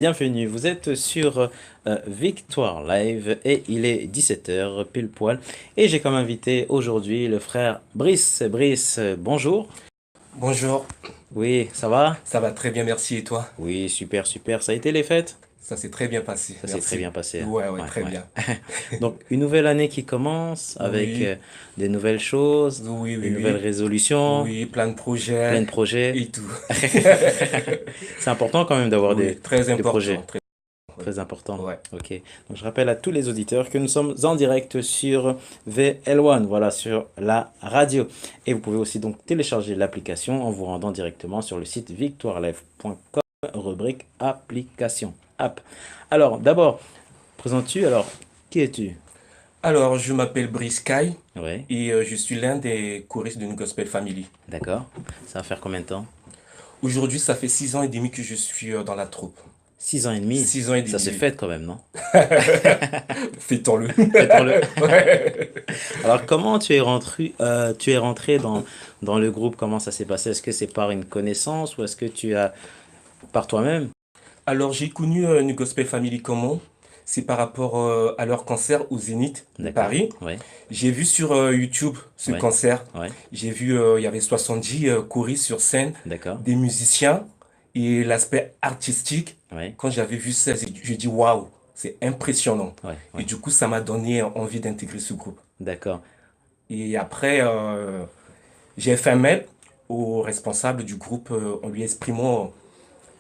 Bienvenue, vous êtes sur Victoire Live et il est 17 h pile poil. Et j'ai comme invité aujourd'hui le frère Brice. Brice, bonjour. Bonjour, Oui, ça va? ça va très bien, merci. Et toi? Oui, super, super. Ça a été les fêtes? Ça s'est très bien passé, Ça s'est très merci. bien passé, hein. Ouais, Ouais, très ouais. bien. Donc, une nouvelle année qui commence avec Oui, des nouvelles choses, oui, des oui, nouvelles oui. résolutions, Oui, plein de projets plein de projets. et tout. C'est important quand même d'avoir Oui, très des important, projets. très. Oui. Très important. Ouais. Ok. Donc, je rappelle à tous les auditeurs que nous sommes en direct sur VL1, voilà, sur la radio. Et vous pouvez aussi donc télécharger l'application en vous rendant directement sur le site victoirelive.com, rubrique application. App. Alors, d'abord, présentes-tu, alors, qui es-tu? Alors, je m'appelle Brice Kai Oui, et je suis l'un des choristes de New Gospel Family. d'accord. Ça va faire combien de temps? Aujourd'hui, ça fait 6 ans et demi que je suis dans la troupe. 6 ans et demi. 6 ans et Ça demi, se oui. fête quand même, non? Fêtons-le. Fêtons-le. Ouais. Alors, comment tu es rentré dans le groupe? Comment ça s'est passé? Est-ce que c'est par une connaissance ou est-ce que tu as par toi-même? Alors, j'ai connu New Gospel Family comment? C'est par rapport à leur concert au Zénith de D'accord. Paris. Oui, J'ai vu sur YouTube ce oui, concert. oui. J'ai vu, il y avait 70 choristes sur scène, D'accord. des musiciens et l'aspect artistique. Oui, Quand j'avais vu ça, j'ai dit waouh, c'est impressionnant. oui, Et oui. du coup, ça m'a donné envie d'intégrer ce groupe. D'accord. Et après, j'ai fait un mail au responsable du groupe en lui exprimant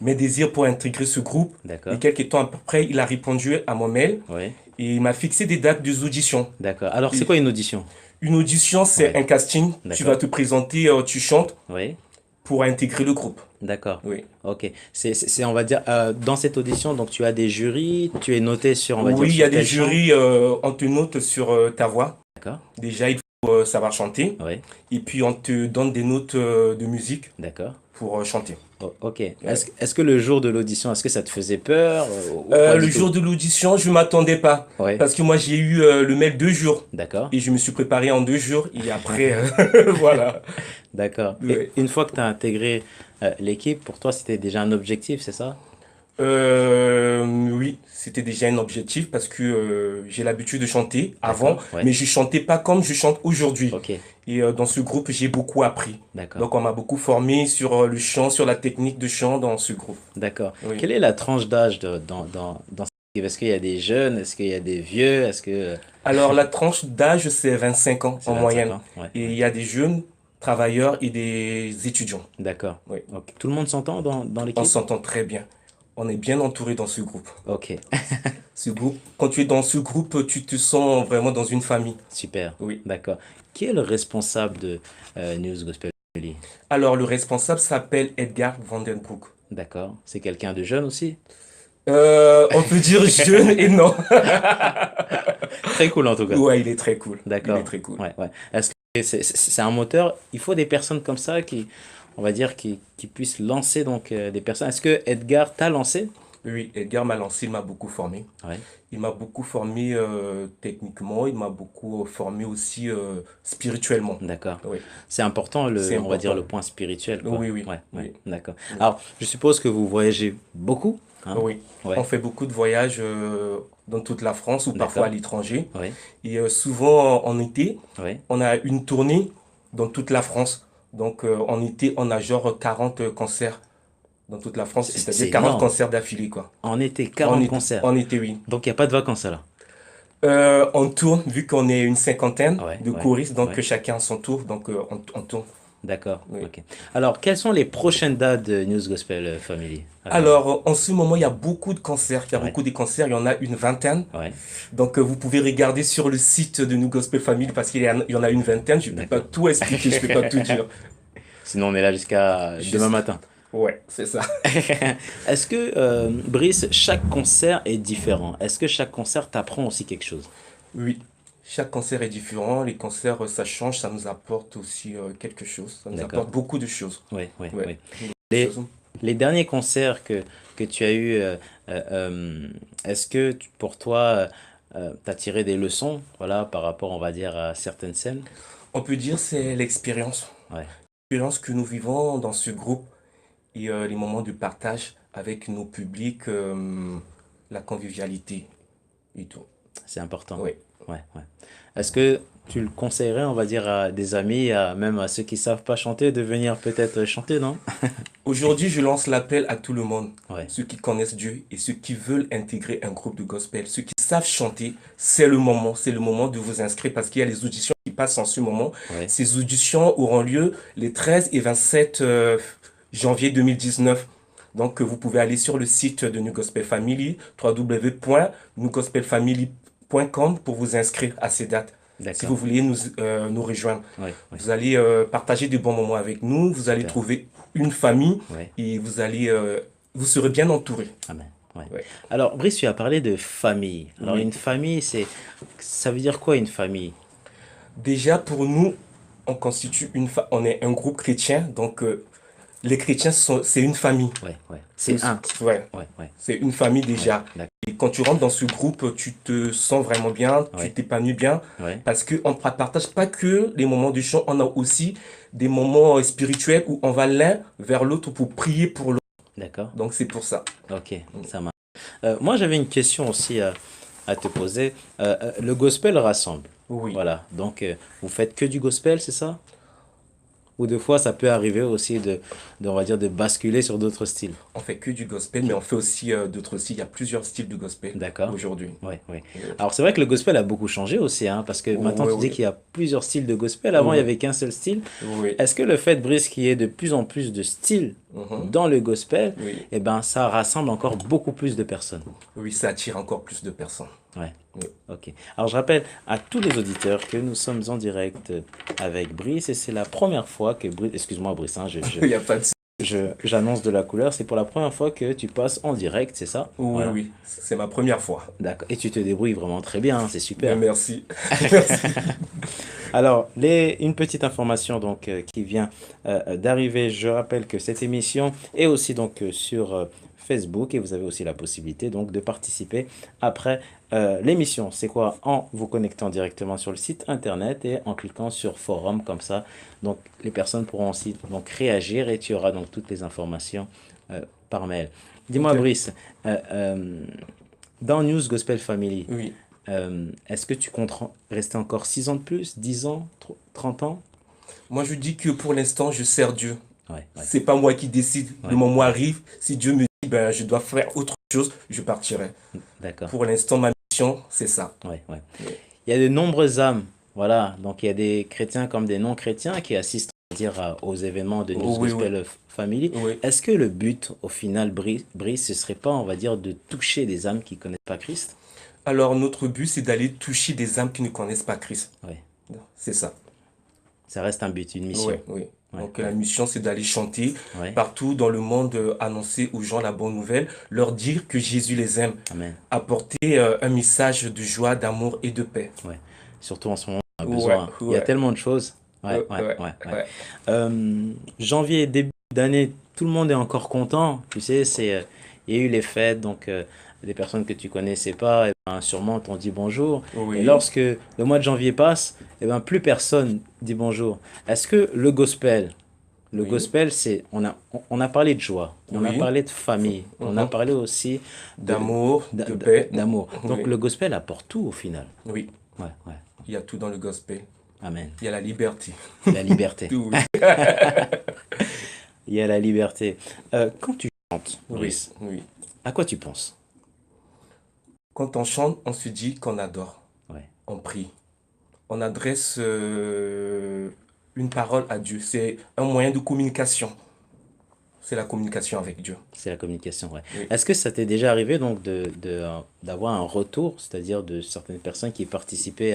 mes désirs pour intégrer ce groupe. Et D'accord. quelques temps après, il a répondu à mon mail Oui, et il m'a fixé des dates d'audition. d'accord. Alors, c'est Et quoi une audition? une audition, c'est Oui, un casting. Tu vas d'accord. te présenter, tu chantes Oui, pour intégrer le groupe. d'accord. Oui. Ok. On va dire, dans cette audition, donc tu as des jurys, tu es noté sur, on va dire, Oui, il y a sur des quel chant? jurys, on te note sur ta voix. D'accord. Déjà, il faut savoir chanter. Oui, Et puis, on te donne des notes de musique d'accord. pour chanter. Ok. Ouais. Est-ce que le jour de l'audition, est-ce que ça te faisait peur ou pas Le du jour tout? de l'audition, je m'attendais pas. Oui, Parce que moi, j'ai eu le mail 2 jours. d'accord. Et je me suis préparé en 2 jours. Et après, voilà. D'accord. Et Ouais. une fois que tu as intégré l'équipe, pour toi, c'était déjà un objectif, c'est ça? Oui, c'était déjà un objectif parce que j'ai l'habitude de chanter avant, D'accord, ouais. mais je chantais pas comme je chante aujourd'hui. Ok, Et dans ce groupe, j'ai beaucoup appris. d'accord, Donc, on m'a beaucoup formé sur le chant, sur la technique de chant dans ce groupe. d'accord. Oui. Quelle est la tranche d'âge dans cette équipe? Est-ce qu'il y a des jeunes? Est-ce qu'il y a des vieux? Est-ce que Alors, la tranche d'âge, c'est 25 ans c'est en 25 moyenne. ans? Ouais, Et il ouais. y a des jeunes travailleurs et des étudiants. D'accord. Oui. Ok. Tout le monde s'entend dans On l'équipe? s'entend très bien. On est bien entouré dans ce groupe. Ok, Ce groupe, quand tu es dans ce groupe, tu te sens vraiment dans une famille. super. Oui. D'accord. Qui est le responsable de News Gospel Family? Alors, le responsable s'appelle Edgar Vandenbroek. D'accord. C'est quelqu'un de jeune aussi? On peut dire jeune et non. Très cool en tout cas. Ouais, il est très cool. Il est D'accord. très cool. Ouais, ouais. Est-ce que c'est un moteur? Il faut des personnes comme ça qui, on va dire, qui puissent lancer donc des personnes. Est-ce que Edgar t'a lancé? Oui, Edgar m'a lancé, il m'a beaucoup formé. Ouais. Il m'a beaucoup formé techniquement, il m'a beaucoup formé aussi spirituellement. D'accord. Oui, C'est important c'est on va dire important. le point spirituel, quoi. Oui, oui, Ouais, ouais. oui, D'accord. oui. Alors, je suppose que vous voyagez beaucoup, hein? Oui. On Ouais. fait beaucoup de voyages dans toute la France ou parfois à D'accord. l'étranger. Oui. Et souvent en été, Oui. on a une tournée dans toute la France. Donc en été, on a genre 40 concerts dans toute la France, C'est c'est-à-dire 40 énorme. concerts d'affilée, quoi. En été, 40 concerts. En été, oui. Donc, il n'y a pas de vacances là. On tourne, vu qu'on est une cinquantaine Ouais, de ouais, choristes, donc ouais. chacun à son tour, donc on tourne. D'accord. Oui. Ok. Alors, quelles sont les prochaines dates de News Gospel Family à venir? Alors, en ce moment, il y a beaucoup de concerts. Il y a Ouais. beaucoup de concerts, il y en a une vingtaine. Ouais. Donc, vous pouvez regarder sur le site de New Gospel Family parce il y en a une vingtaine. Je ne peux pas D'accord. tout expliquer, je ne peux pas tout dire. Sinon, on est là jusqu'à demain Juste... matin. Ouais, c'est ça. Est-ce que, Brice, chaque concert est différent? Est-ce que chaque concert t'apprend aussi quelque chose? Oui, chaque concert est différent. Les concerts, ça change, ça nous apporte aussi quelque chose. Ça nous D'accord. apporte beaucoup de choses. Oui, oui, Ouais, oui. beaucoup de Les, choses. les derniers concerts que tu as eus, est-ce que pour toi, tu as tiré des leçons, voilà, par rapport, on va dire, à certaines scènes? On peut dire c'est l'expérience. Ouais, L'expérience que nous vivons dans ce groupe et les moments de partage avec nos publics, la convivialité et tout. C'est important. Oui. Ouais, ouais. Est-ce que tu le conseillerais, on va dire, à des amis, même à ceux qui savent pas chanter, de venir peut-être chanter, non? Aujourd'hui, je lance l'appel à tout le monde, Ouais, ceux qui connaissent Dieu et ceux qui veulent intégrer un groupe de gospel, ceux qui savent chanter, c'est le moment de vous inscrire parce qu'il y a les auditions qui passent en ce moment. ouais, Ces auditions auront lieu les 13 et 27 janvier 2019. Donc, vous pouvez aller sur le site de New Gospel Family, www.newgospelfamily.com pour vous inscrire à ces dates. Si vous d'accord. voulez nous rejoindre, Ouais, ouais, vous allez partager de bons moments avec nous, vous allez super. trouver une famille Ouais, et vous serez bien entouré. amen. Ouais. Ouais. Alors, Brice, tu as parlé de famille. Alors, Oui. une famille, ça veut dire quoi une famille? Déjà, pour nous, on est un groupe chrétien, donc les chrétiens c'est une famille. Ouais, ouais. C'est, C'est un. ouais, Ouais, ouais, c'est une famille ouais, déjà. d'accord. Et quand tu rentres dans ce groupe, tu te sens vraiment bien, tu Ouais, t'épanouis bien, ouais, parce qu'on ne partage pas que les moments de chant, on a aussi des moments spirituels où on va l'un vers l'autre pour prier pour l'autre. d'accord. Donc c'est pour ça. Ok, ça marche. Moi, j'avais une question aussi à te poser. Le gospel rassemble. Oui. Voilà. Donc, vous faites que du gospel, c'est ça? Ou des fois, ça peut arriver aussi on va dire, de basculer sur d'autres styles. On fait que du gospel, mais on fait aussi d'autres styles. Il y a plusieurs styles de gospel D'accord? aujourd'hui. Oui, oui. Euh, Alors, c'est vrai que le gospel a beaucoup changé aussi, hein, parce que maintenant, Oui, tu dis oui, qu'il y a plusieurs styles de gospel. Avant, il n'y oui, avait qu'un seul style. oui. Est-ce que le fait, Brice, qu'il y ait de plus en plus de styles Mhm. dans le gospel, Oui, eh ben, ça rassemble encore beaucoup plus de personnes? oui, ça attire encore plus de personnes. Ouais. Oui. Ok. Alors, je rappelle à tous les auditeurs que nous sommes en direct avec Brice et c'est la première fois que Brice, excuse-moi Brice, hein, Il n'y a pas de... j'annonce de la couleur, c'est pour la première fois que tu passes en direct, c'est ça? Oui, Voilà. oui, c'est ma première fois. D'accord. Et tu te débrouilles vraiment très bien, hein, c'est Mais super. merci. Merci. Alors, une petite information donc qui vient d'arriver. Je rappelle que cette émission est aussi donc sur Facebook et vous avez aussi la possibilité donc de participer après l'émission. C'est quoi? En vous connectant directement sur le site internet et en cliquant sur forum comme ça. Donc, les personnes pourront aussi donc réagir et tu auras donc toutes les informations euh, par mail. Dis-moi, Ok. Brice, dans News Gospel Family. Oui. Est-ce que tu comptes rester encore 6 ans de plus, 10 ans, 30 ans? Moi, je dis que pour l'instant, je sers Dieu. Ouais, ouais, C'est pas moi qui décide. Le ouais, moment ouais. arrive. Si Dieu me dit, ben, je dois faire autre chose, je partirai. D'accord. Pour l'instant, ma mission, c'est ça. Ouais, ouais. Oui, Il y a de nombreuses âmes. Voilà. Donc, il y a des chrétiens comme des non-chrétiens qui assistent, on va dire, aux événements de News oui, oui. Gospel Family. Oui. Est-ce que le but, au final, Brice, ce serait pas, on va dire, de toucher des âmes qui connaissent pas Christ? Alors, notre but, c'est d'aller toucher des âmes qui ne connaissent pas Christ. Ouais. C'est ça. Ça reste un but, une Oui, mission. oui. Ouais, Donc, la ouais, mission, c'est d'aller chanter ouais. partout dans le monde, annoncer aux gens la bonne nouvelle, leur dire que Jésus les aime, Amen. apporter un message de joie, d'amour et de paix. Ouais. Surtout en ce moment, on a Ouais, besoin. Il y a ouais, tellement de choses. Ouais, ouais, ouais, ouais, ouais. ouais. Janvier, début d'année, tout le monde est encore content. Tu sais, il y a eu les fêtes, donc les personnes que tu connaissais pas, eh ben, sûrement t'ont dit bonjour. Et Oui, lorsque le mois de janvier passe, eh ben, plus personne dit bonjour. Est-ce que le oui, gospel, on a parlé de joie, on a oui. parlé de famille, on a Mhm. parlé aussi D'amour, de paix. d'amour. Donc Oui, le gospel apporte tout au final. oui. Ouais, ouais. Il y a tout dans le gospel. Amen. Il y a la liberté. La liberté. Tout, oui. Il y a la liberté. Quand tu chantes, Oui, Brice, oui. à quoi tu penses? Quand on chante, on se dit qu'on adore. Ouais, On prie. On adresse une parole à Dieu. C'est un moyen de communication. C'est la communication avec Dieu. c'est la communication, ouais. Oui. Est-ce que ça t'est déjà arrivé donc d'avoir un retour, c'est-à-dire de certaines personnes qui participaient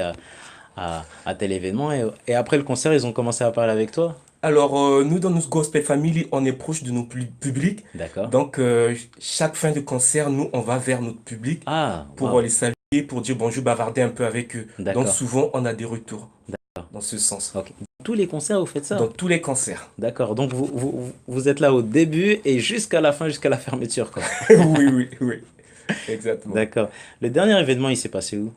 à tel événement et après le concert, ils ont commencé à parler avec toi? Alors, nous, dans notre Gospel Family, on est proche de nos publics. D'accord. Donc, chaque fin de concert, nous, on va vers notre public Ah, pour waouh. les saluer, pour dire bonjour, bavarder un peu avec eux. Donc, D'accord. souvent, on a des retours D'accord. dans ce sens. Ok. Tous les concerts, vous faites Dans ça? tous les concerts. D'accord. Donc vous êtes là au début et jusqu'à la fin, jusqu'à la fermeture, quoi. Oui, oui, oui. Exactement. D'accord. Le dernier événement, il s'est passé où?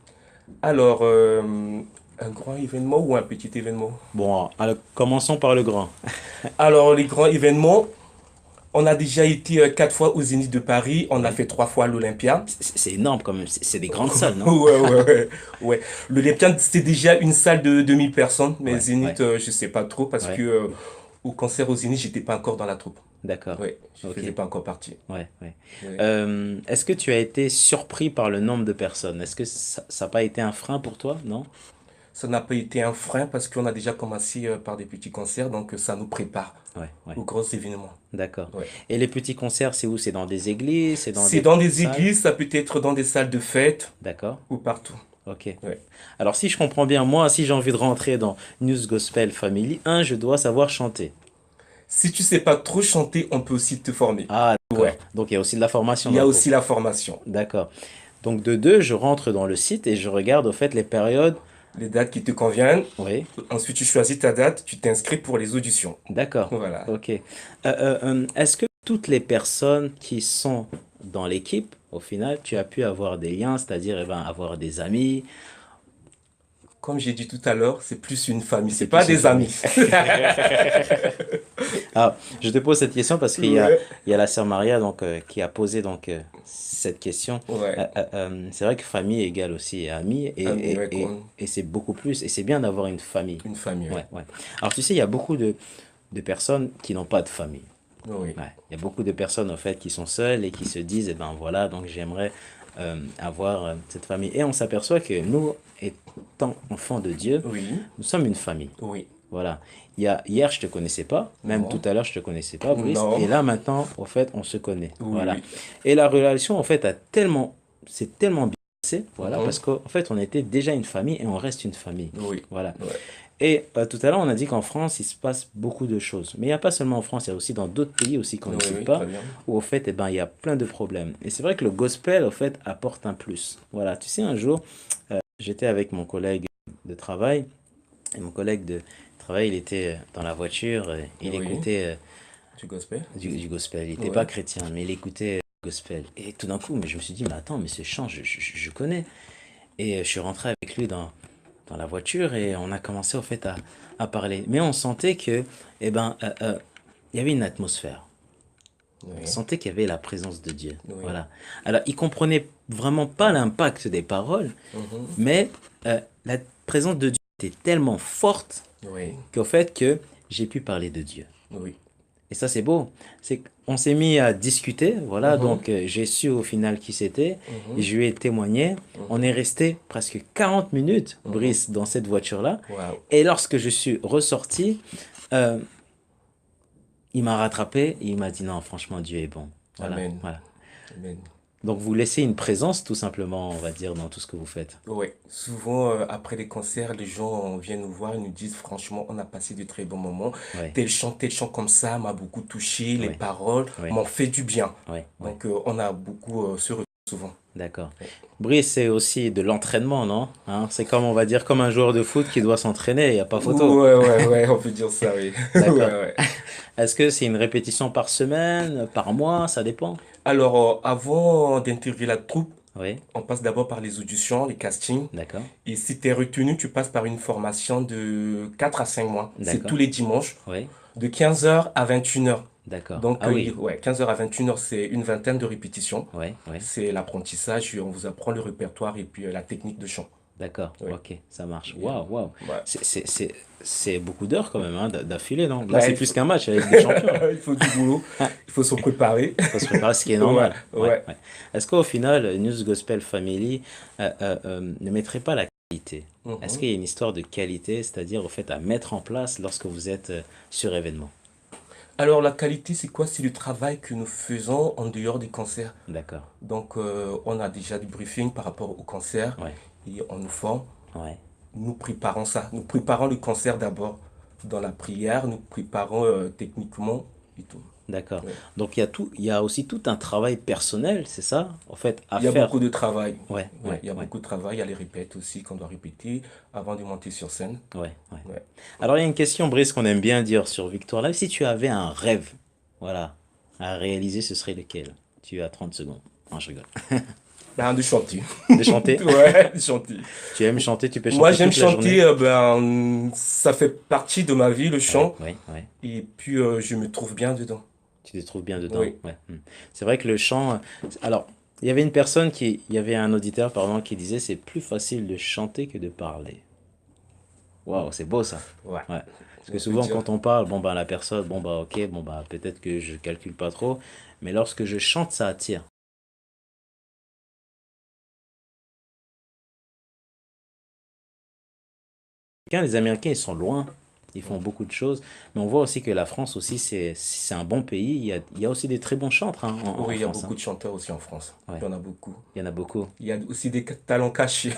Alors, un grand événement ou un petit événement? Bon, alors, commençons par le grand. Alors, les grands événements, On a déjà été 4 fois au Zénith de Paris, on a Oui. fait 3 fois à l'Olympia. C'est énorme quand même. C'est des grandes salles, non? Ouais, ouais, ouais, ouais. L'Olympia, c'est déjà une salle de 2000 personnes, mais Ouais, Zénith, ouais, je sais pas trop parce que ouais. au concert au Zénith, j'étais pas encore dans la troupe. D'accord. Ouais, je Ok. faisais pas encore partie. Ouais, ouais. Ouais. Est-ce que tu as été surpris par le nombre de personnes? Est-ce que ça n'a pas été un frein pour toi? Non? Ça n'a pas été un frein parce qu'on a déjà commencé par des petits concerts, donc ça nous prépare Ouais, ouais. aux gros événements. D'accord. Ouais. Et les petits concerts, c'est où? C'est dans des églises? C'est dans C'est des dans des salles? églises, ça peut être dans des salles de fête D'accord. ou partout. Ok. Ouais. Alors, si je comprends bien, moi, si j'ai envie de rentrer dans News Gospel Family, je dois savoir chanter. Si tu sais pas trop chanter, on peut aussi te former. Ah, d'accord. Ouais. Donc, il y a aussi de la formation Il dans y le a groupe. aussi la formation. D'accord. Donc, de deux, je rentre dans le site et je regarde, au fait, les périodes. Les dates qui te conviennent. Oui. Ensuite, tu choisis ta date, tu t'inscris pour les auditions. D'accord. Voilà. Ok. Est-ce que toutes les personnes qui sont dans l'équipe, au final, tu as pu avoir des liens, c'est-à-dire eh ben, avoir des amis, Comme j'ai dit tout à l'heure, c'est plus une famille, c'est c'est pas plus une des famille. amis. Ah, je te pose cette question parce Ouais. il y a la sœur Maria donc, qui a posé donc, cette question. Ouais. C'est vrai que famille égale aussi ami Amis, ouais, et c'est beaucoup plus, et c'est bien d'avoir une famille. une famille, Ouais, ouais. ouais. Alors tu sais, il y a beaucoup de personnes qui n'ont pas de famille. Oui. Ouais. Il y a beaucoup de personnes en fait qui sont seules et qui se disent, eh ben voilà, donc j'aimerais avoir cette famille. Et on s'aperçoit que nous, étant enfants de Dieu, Oui. nous sommes une famille. Oui. Voilà. Hier, je te connaissais pas, même tout Non. à l'heure, je te connaissais pas, Brice. Et Non. là, maintenant, au fait, on se connaît. Oui, Voilà. oui. Et la relation, en fait, c'est tellement bien passé, voilà, Mhm. parce qu'en fait, on était déjà une famille et on reste une famille. Oui. Voilà. Ouais. Et tout à l'heure, on a dit qu'en France, il se passe beaucoup de choses. Mais il n'y a pas seulement en France, il y a aussi dans d'autres pays aussi qu'on ne Oui, cite oui, pas, très bien. où au fait, eh ben, il y a plein de problèmes. Et c'est vrai que le gospel, au fait, apporte un plus. Voilà. Tu sais, un jour, j'étais avec mon collègue de travail, et mon collègue de travail, il était dans la voiture, il Oui. écoutait Du gospel. du gospel. Il n'était pas Ouais. chrétien, mais il écoutait gospel. Et tout d'un coup, mais je me suis dit, mais attends, mais ce chant, je connais. Et je suis rentré avec lui dans la voiture et on a commencé au fait à parler. Mais on sentait que, eh ben, il y avait une atmosphère. On Oui. sentait qu'il y avait la présence de Dieu. Oui. Voilà. Alors, il comprenait vraiment pas l'impact des paroles, Mhm. mais la présence de Dieu était tellement forte Oui. qu'au fait que j'ai pu parler de Dieu. Oui. Et ça, c'est beau. C'est qu'on s'est mis à discuter, voilà, Mhm. donc j'ai su au final qui c'était, et Mhm. je lui ai témoigné. On est Mhm. resté presque 40 minutes, Mhm. Brice, dans cette voiture-là. Wow. Et lorsque je suis ressorti, euh, il m'a rattrapé et il m'a dit non, franchement, Dieu est bon. Voilà, Amen. voilà. Amen. Donc vous laissez une présence, tout simplement, on va dire, dans tout ce que vous faites. Ouais, souvent après les concerts, les gens viennent nous voir et nous disent franchement, on a passé de très bons moments. Oui, Tel chant comme ça m'a beaucoup touché, les oui, paroles oui, m'ont fait du bien. oui, oui. Donc on a beaucoup ce retour souvent. D'accord. Ouais. Brice, c'est aussi de l'entraînement, non? Hein, c'est comme, on va dire, comme un joueur de foot qui doit s'entraîner, il n'y a pas photo. Ouais, ouais, ouais, on peut dire ça, oui. Ouais, D'accord. ouais. Est-ce que c'est une répétition par semaine, par mois, ça dépend? Alors, avant d'intégrer la troupe, Oui, on passe d'abord par les auditions, les castings. d'accord, Et si tu es retenu, tu passes par une formation de 4 à 5 mois. C'est tous d'accord, les dimanches, oui, de 15 heures à 21 heures. d'accord. Donc, Ah oui, ouais, 15 heures à 21 heures, c'est une vingtaine de répétitions. oui, oui, C'est l'apprentissage, on vous apprend le répertoire et puis la technique de chant. d'accord, Oui. ok, ça marche. Et, Waouh, waouh. ouais. C'est beaucoup d'heures quand même, hein, d'affilée, non? Là, Bah, c'est plus qu'un match avec des champions. il faut du boulot, il faut se préparer. Faut se préparer, ce qui est Ouais, normal. Ouais, ouais. ouais. Est-ce qu'au final, News Gospel Family ne mettrait pas la qualité? Est-ce Mhm. qu'il y a une histoire de qualité, c'est-à-dire au fait à mettre en place lorsque vous êtes sur événement? Alors, la qualité, c'est quoi? C'est le travail que nous faisons en dehors des concerts. D'accord. Donc, on a déjà du briefing par rapport au concert Ouais, et on nous forme. ouais, Nous préparons ça. Nous préparons le concert d'abord dans la prière. Nous préparons techniquement et tout. d'accord. Ouais. Donc il y a aussi tout un travail personnel, c'est ça, en fait, à Il y a faire. beaucoup de travail. Ouais, Ouais, ouais, il y a ouais, beaucoup de travail. Il y a les répètes aussi qu'on doit répéter avant de monter sur scène. ouais, ouais. Ouais. Alors il y a une question, Brice, qu'on aime bien dire sur Victoire Live. Si tu avais un rêve, voilà, à réaliser, ce serait lequel? Tu as 30 secondes. Non, je rigole. Ben, de chanter. De chanter. Ouais, de chanter. Tu aimes chanter, tu peux Moi, chanter j'aime toute la chanter, journée. ben, ça fait partie de ma vie, le Ouais, chant. ouais, ouais. Et puis, je me trouve bien dedans. Tu te trouves bien dedans. Oui. Ouais. C'est vrai que le chant. Alors, il y avait une personne qui. Il y avait un auditeur, pardon, qui disait c'est plus facile de chanter que de parler. Waouh, c'est beau ça. Ouais. Ouais. Parce que On peut souvent, dire. quand on parle, bon, bah, la personne, bon, bah, ok, bon, bah, peut-être que je calcule pas trop. Mais lorsque je chante, ça attire. Les Américains, ils sont loin. Ils font beaucoup de choses. Mais on voit aussi que la France aussi, c'est un bon pays. Il y a aussi des très bons chantres hein, en Oui, il y a France. Hein. beaucoup de chanteurs aussi en France. Ouais, Il y en a beaucoup. il y en a beaucoup. Il y a aussi des talents cachés.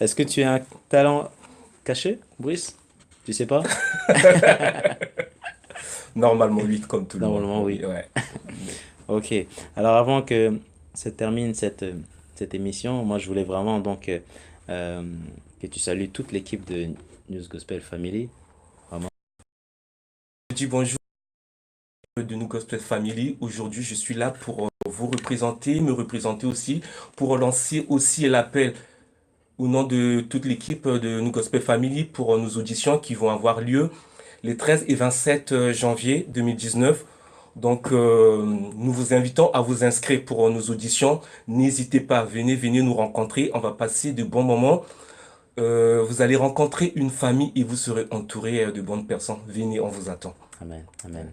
Est-ce que tu as un talent caché, Brice? Tu sais pas? Normalement, oui, comme tout le monde. Normalement, Oui, oui. ouais. Ok. Alors, avant que se termine cette émission, moi, je voulais vraiment donc euh, que tu salues toute l'équipe de News Gospel Family. Vraiment. Je dis bonjour de New Gospel Family. Aujourd'hui, je suis là pour vous représenter, me représenter aussi, pour lancer aussi l'appel au nom de toute l'équipe de New Gospel Family pour nos auditions qui vont avoir lieu les 13 et 27 janvier 2019. Donc, nous vous invitons à vous inscrire pour nos auditions. N'hésitez pas, venez nous rencontrer. On va passer de bons moments. Vous allez rencontrer une famille et vous serez entouré de bonnes personnes. Venez, on vous attend. Amen. Amen.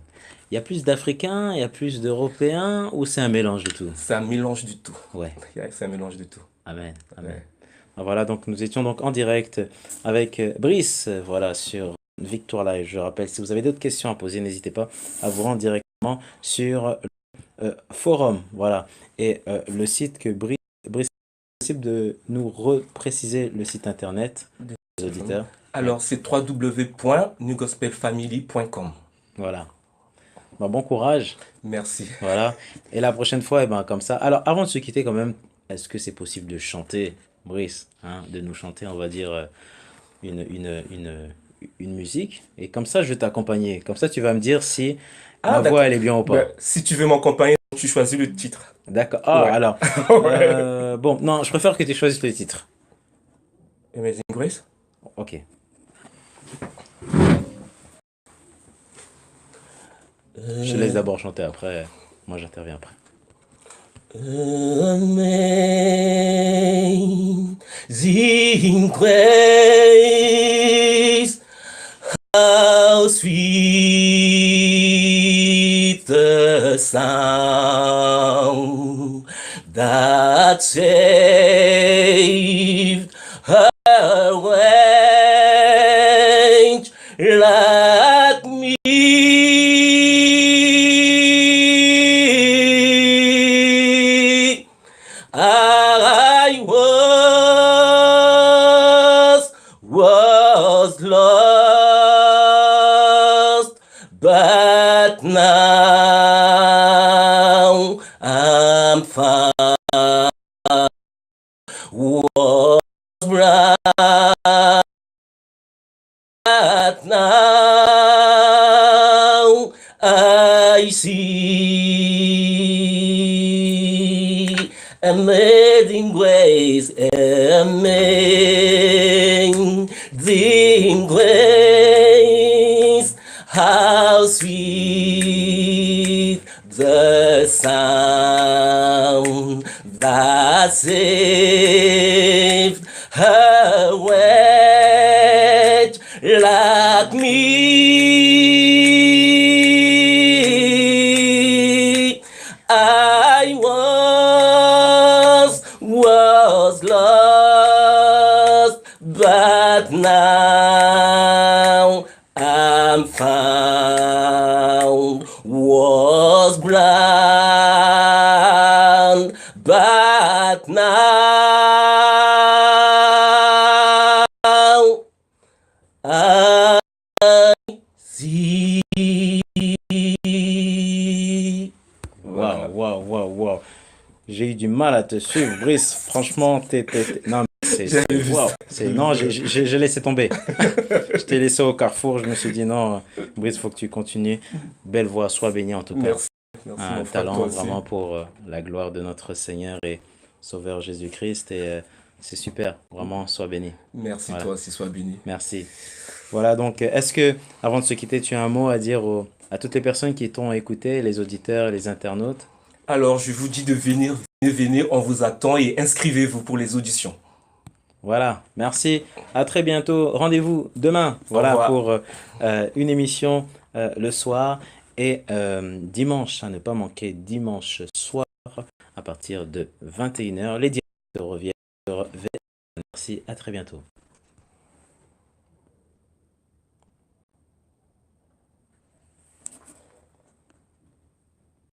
Il y a plus d'Africains, il y a plus d'Européens, ou c'est un mélange de tout? C'est un mélange du tout. Ouais. Ouais, c'est un mélange de tout. Amen. Amen. Ouais. Ah, voilà, donc nous étions donc en direct avec Brice, voilà, sur Victoire Live. Je rappelle, si vous avez d'autres questions à poser, n'hésitez pas à vous rendre directement sur forum, voilà. Et le site que Brice, c'est possible de nous repréciser le site internet des auditeurs. Ouais, Alors, c'est www.newgospelfamily.com. voilà. Bah, bon courage, Merci. voilà. Et la prochaine fois, eh ben, comme ça. Alors, avant de se quitter, quand même, est-ce que c'est possible de chanter, Brice, hein, de nous chanter, on va dire, une musique? Et comme ça, je vais t'accompagner. Comme ça, tu vas me dire si Ah, ma voix, d'accord. elle est bien ou Ben, pas. si tu veux m'accompagner, tu choisis le titre. D'accord. Ah, Ouais. alors. Ouais. Bon, non, je préfère que tu choisisses le titre. Amazing Grace. Ok. Je te laisse d'abord chanter après. Moi, j'interviens après. Amazing grace, how sweet the sound that saved a wretch like me. I was lost, but now I'm found. Was bright, but now I see. Amazing grace, amazing grace, how sweet the sound that saved a wretch like me. I was lost, but now I'm found. Was blind, but now I see. Waouh, Voilà. waouh, waouh, waouh. J'ai eu du mal à te suivre, Brice. Franchement, non, mais J'avais vu waouh. ça. Non, j'ai laissé tomber. Je t'ai laissé au carrefour. Je me suis dit, non, Brice, faut que tu continues. Belle voix, sois béni en tout cas. Merci. Merci Un mon frère, toi talent aussi. vraiment pour la gloire de notre Seigneur et Sauveur Jésus-Christ. Et c'est super. Vraiment, sois béni. Merci Voilà. toi aussi, sois béni. Merci. Voilà, donc est-ce que, avant de se quitter, tu as un mot à dire à toutes les personnes qui t'ont écouté, les auditeurs, les internautes? Alors, je vous dis de venir, venez, venez, on vous attend et inscrivez-vous pour les auditions. Voilà, merci. À très bientôt. Rendez-vous demain, Au voilà, revoir. pour une émission le soir et dimanche, à ne pas manquer, dimanche soir à partir de 21 h. Les directeurs reviennent. Merci, à très bientôt.